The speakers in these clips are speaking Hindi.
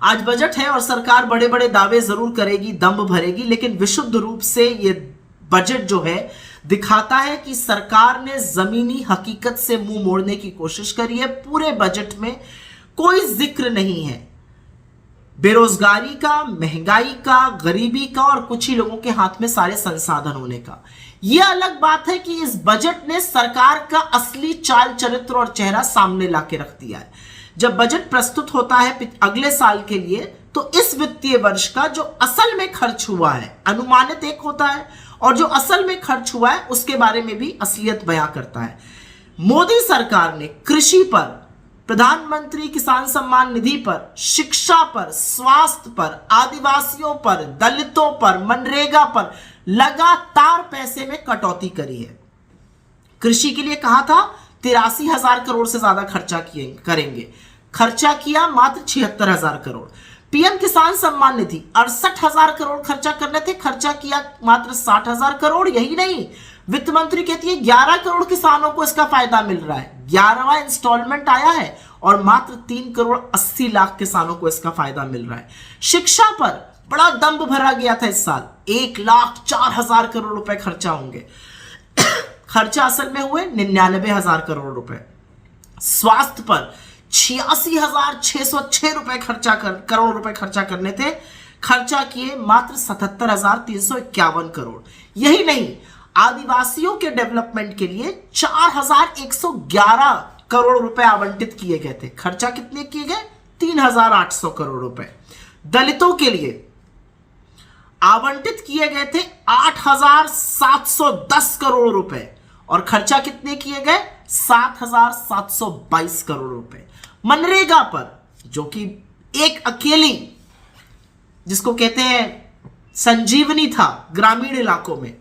आज बजट है और सरकार बड़े बड़े दावे जरूर करेगी, दम्भ भरेगी, लेकिन विशुद्ध रूप से ये बजट जो है दिखाता है कि सरकार ने जमीनी हकीकत से मुंह मोड़ने की कोशिश करी है। पूरे बजट में कोई जिक्र नहीं है बेरोजगारी का, महंगाई का, गरीबी का और कुछ ही लोगों के हाथ में सारे संसाधन होने का। यह अलग बात है कि इस बजट ने सरकार का असली चाल चरित्र और चेहरा सामने लाके रख दिया है। जब बजट प्रस्तुत होता है अगले साल के लिए, तो इस वित्तीय वर्ष का जो असल में खर्च हुआ है, अनुमानित एक होता है और जो असल में खर्च हुआ है उसके बारे में भी असलियत बयां करता है। मोदी सरकार ने कृषि पर, प्रधानमंत्री किसान सम्मान निधि पर, शिक्षा पर, स्वास्थ्य पर, आदिवासियों पर, दलितों पर, मनरेगा पर लगातार पैसे में कटौती करी है। कृषि के लिए कहा था 83,000 करोड़ से ज्यादा खर्चा करेंगे, खर्चा किया मात्र 76,000 करोड़। पीएम किसान सम्मान निधि 68,000 करोड़ खर्चा करने थे, खर्चा किया मात्र 60,000 करोड़। यही नहीं, वित्त मंत्री कहती है 11 करोड़ किसानों को इसका फायदा मिल रहा है, 11वां इंस्टॉलमेंट आया है और मात्र 3 करोड़ 80 लाख किसानों को इसका फायदा मिल रहा है। शिक्षा पर बड़ा दम्भ भरा गया था इस साल, 1,04,000 करोड़ रुपए खर्चा होंगे, खर्चा असल में हुए 99,000 करोड़ रुपए। स्वास्थ्य पर 86,606 रुपए करोड़ रुपए खर्चा करने थे, खर्चा किए मात्र 77,351 करोड़। यही नहीं, आदिवासियों के डेवलपमेंट के लिए 4,111 करोड़ रुपए आवंटित किए गए थे, खर्चा कितने किए गए? 3,800 करोड़ रुपए। दलितों के लिए आवंटित किए गए थे 8,710 करोड़ रुपए और खर्चा कितने किए गए? 7,722 करोड़ रुपए। मनरेगा पर, जो कि एक अकेली, जिसको कहते हैं संजीवनी था ग्रामीण इलाकों में,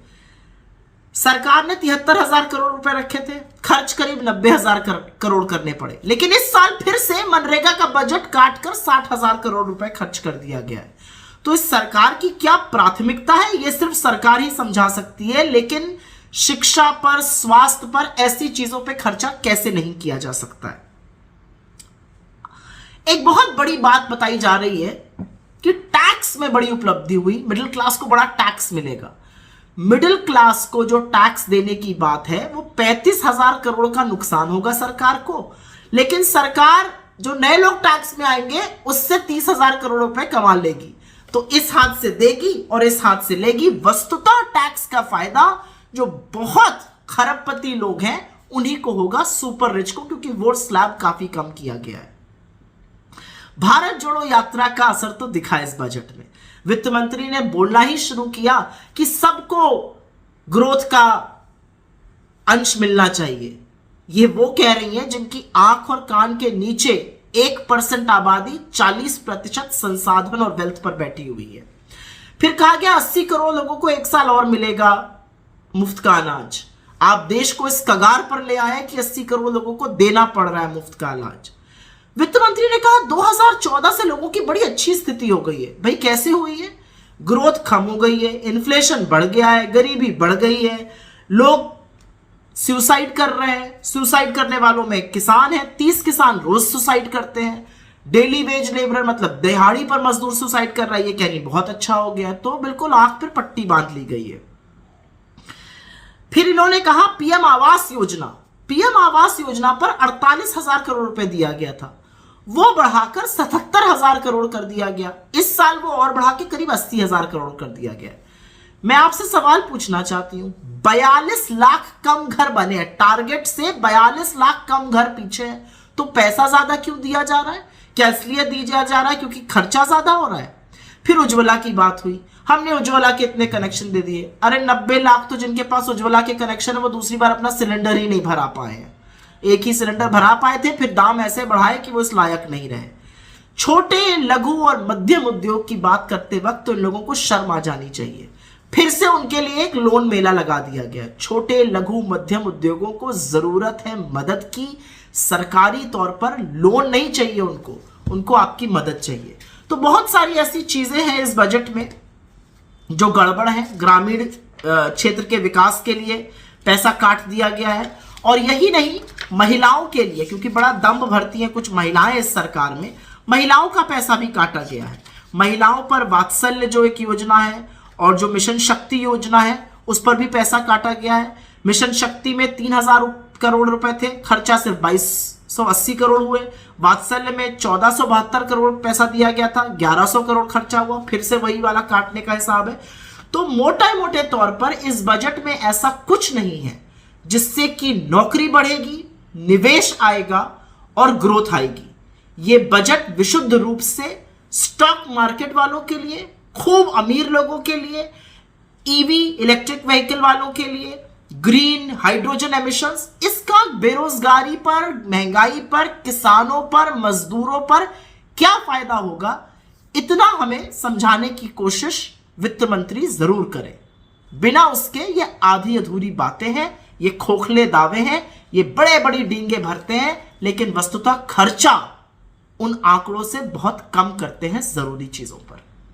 सरकार ने 73,000 करोड़ रुपए रखे थे, खर्च करीब 90,000 करोड़ करने पड़े। लेकिन इस साल फिर से मनरेगा का बजट काटकर 60,000 करोड़ रुपए खर्च कर दिया गया है। तो इस सरकार की क्या प्राथमिकता है, यह सिर्फ सरकार ही समझा सकती है। लेकिन शिक्षा पर, स्वास्थ्य पर, ऐसी चीजों पे खर्चा कैसे नहीं किया जा सकता है। एक बहुत बड़ी बात बताई जा रही है कि टैक्स में बड़ी उपलब्धि हुई, मिडिल क्लास को बड़ा टैक्स मिलेगा। मिडिल क्लास को जो टैक्स देने की बात है वो 35,000 करोड़ का नुकसान होगा सरकार को, लेकिन सरकार जो नए लोग टैक्स में आएंगे उससे 30,000 करोड़ रुपए कमा लेगी। तो इस हाथ से देगी और इस हाथ से लेगी। वस्तुतः टैक्स का फायदा जो बहुत खरबपति लोग हैं उन्हीं को होगा, सुपर रिच को, क्योंकि वोट स्लैब काफी कम किया गया है। भारत जोड़ो यात्रा का असर तो दिखा इस बजट में। वित्त मंत्री ने बोलना ही शुरू किया कि सबको ग्रोथ का अंश मिलना चाहिए। ये वो कह रही हैं जिनकी आंख और कान के नीचे 1% आबादी 40% संसाधन और वेल्थ पर बैठी हुई है। फिर कहा गया 80 करोड़ लोगों को 1 साल और मिलेगा मुफ्त का अनाज। आप देश को इस कगार पर ले आए कि 80 करोड़ लोगों को देना पड़ रहा है मुफ्त का अनाज। वित्त मंत्री ने कहा 2014 से लोगों की बड़ी अच्छी स्थिति हो गई है। भाई कैसे हुई है? ग्रोथ कम हो गई है, इन्फ्लेशन बढ़ गया है, गरीबी बढ़ गई है, लोग सुसाइड कर रहे हैं। सुसाइड करने वालों में किसान है, 30 किसान रोज सुसाइड करते हैं। डेली वेज लेबरर मतलब दिहाड़ी पर मजदूर सुसाइड कर रहा है। ये कहनी बहुत अच्छा हो गया, तो बिल्कुल आंख पर पट्टी बांध ली गई है। फिर इन्होंने कहा पीएम आवास योजना, पीएम आवास योजना पर 48,000 करोड़ रुपए दिया गया था, वो बढ़ाकर 77,000 करोड़ कर दिया गया। इस साल वो और बढ़ा के करीब 80,000 करोड़ कर दिया गया। मैं आपसे सवाल पूछना चाहती हूं, 42 लाख कम घर बने हैं, टारगेट से 42 लाख कम घर पीछे है, तो पैसा ज्यादा क्यों दिया जा रहा है? क्या इसलिए दिया जा रहा है क्योंकि खर्चा ज्यादा हो रहा है? फिर उज्ज्वला की बात हुई, हमने उज्ज्वला के इतने कनेक्शन दे दिए। अरे 90 लाख तो जिनके पास उज्ज्वला के कनेक्शन है वो दूसरी बार अपना सिलेंडर ही नहीं भरा पाए हैं। एक ही सिलेंडर भरा पाए थे, फिर दाम ऐसे बढ़ाए कि वो इस लायक नहीं रहे। छोटे, लघु और मध्यम उद्योग की बात करते वक्त तो इन लोगों को शर्म आ जानी चाहिए। फिर से उनके लिए एक लोन मेला लगा दिया गया। छोटे, लघु, मध्यम उद्योगों को जरूरत है मदद की, सरकारी तौर पर लोन नहीं चाहिए उनको आपकी मदद चाहिए। तो बहुत सारी ऐसी चीजें हैं इस बजट में जो गड़बड़ है। ग्रामीण क्षेत्र के विकास के लिए पैसा काट दिया गया है, और यही नहीं, महिलाओं के लिए, क्योंकि बड़ा दम्भ भरती हैं कुछ महिलाएं इस सरकार में, महिलाओं का पैसा भी काटा गया है। महिलाओं पर वात्सल्य जो एक योजना है और जो मिशन शक्ति योजना है उस पर भी पैसा काटा गया है। मिशन शक्ति में 3000 करोड़ रुपए थे, खर्चा सिर्फ 2280 करोड़ हुए। वात्सल्य में 1472 करोड़ पैसा दिया गया था, 1100 करोड़ खर्चा हुआ। फिर से वही वाला काटने का हिसाब है। तो मोटे तौर पर इस बजट में ऐसा कुछ नहीं है जिससे कि नौकरी बढ़ेगी, निवेश आएगा और ग्रोथ आएगी। ये बजट विशुद्ध रूप से स्टॉक मार्केट वालों के लिए, खूब अमीर लोगों के लिए, ईवी इलेक्ट्रिक व्हीकल वालों के लिए, ग्रीन हाइड्रोजन एमिशंस, इसका बेरोजगारी पर, महंगाई पर, किसानों पर, मजदूरों पर क्या फायदा होगा, इतना हमें समझाने की कोशिश वित्त मंत्री जरूर करें। बिना उसके ये आधी अधूरी बातें हैं, ये खोखले दावे हैं, ये बड़े बड़ी डींगे भरते हैं, लेकिन वस्तुतः खर्चा उन आंकड़ों से बहुत कम करते हैं जरूरी चीजों पर।